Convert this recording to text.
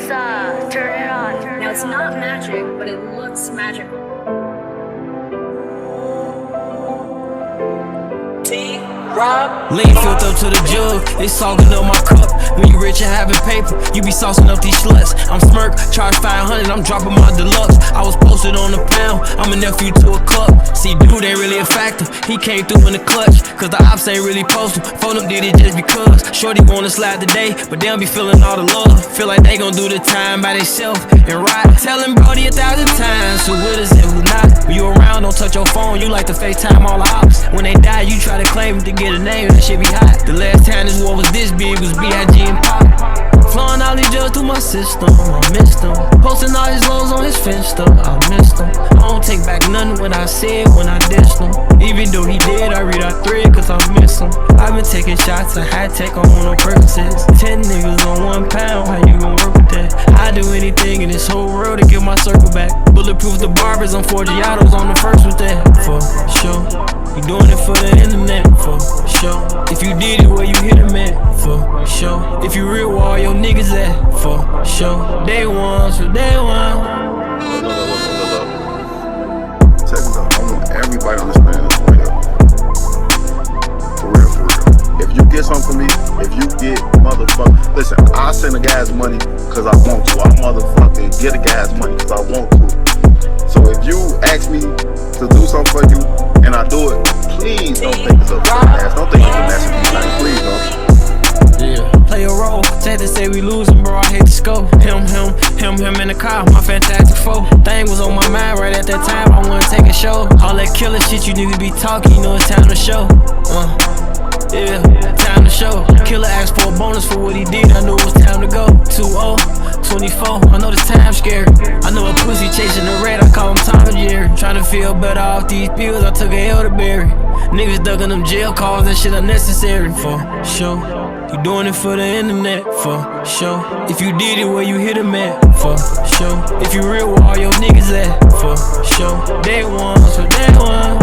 turn it on. Now it's not magic, but it looks magical. Lean filled up to the jug, they sogging up my cup. When you rich and having paper, you be saucing up these sluts. I'm smirk, charge 500, I'm dropping my deluxe. I was posted on the pound, I'm a nephew to a club. See, dude ain't really a factor, he came through in the clutch. Cause the ops ain't really posted, phone them did it just because. Shorty wanna slide today, but they don't be feeling all the love. Feel like they gon' do the time by theyself and ride. Tell him Brody 1,000 times, who with us and who not. When you around, don't touch your phone, you like to FaceTime all the ops. When they die, you try to claim it to get a name, that shit be hot. The last time this war was this big was B.I.G. and Pop. Flowing all these drugs through my system, I missed them. Posting all his lows on his Finsta, I missed them. I don't take back nothing when I said, when I dissed him. Even though he did, I read our thread cause I miss him. I've been taking shots of high tech on no purposes. 10 niggas on 1 pound, how you gon' work with that? I do anything in this whole world to get my circle back. Bulletproof the barbers, I'm Forgiatos on the first with that, for sure. You doing it for the internet, for sure. If you did it, where you hit him at, for sure. If you real, where all your niggas at, for sure. Day one, so day one. Check this out. I want everybody to understand this right here. For real, for real. If you get something from me, if you get motherfucker, listen, I send the guys money cause I want to. I motherfucking get the guys money cause I want to. So if you ask me to do something for you and I do it, please don't think it's a ass. Don't think it's a message. Please don't. Yeah, play a role. Sad to say we losing, bro. I hate to scope. Him in the car. My fantastic foe. Thing was on my mind right at that time. I wanna take a show. All that killer shit, you need to be talking. You know it's time to show. Yeah, time to show. Killer asked for a bonus for what he did. I knew it was time to go. 2-0, 24. I know this time's scary. I know a pussy chasing the red. I call him Tom and Jerry. Trying to feel better off these pills. I took a elderberry. Niggas ducking them jail calls. That shit unnecessary, for sure. You doing it for the internet, for sure. If you did it, where you hit him at, for sure. If you real, where all your niggas at, for sure. Day one, so day one.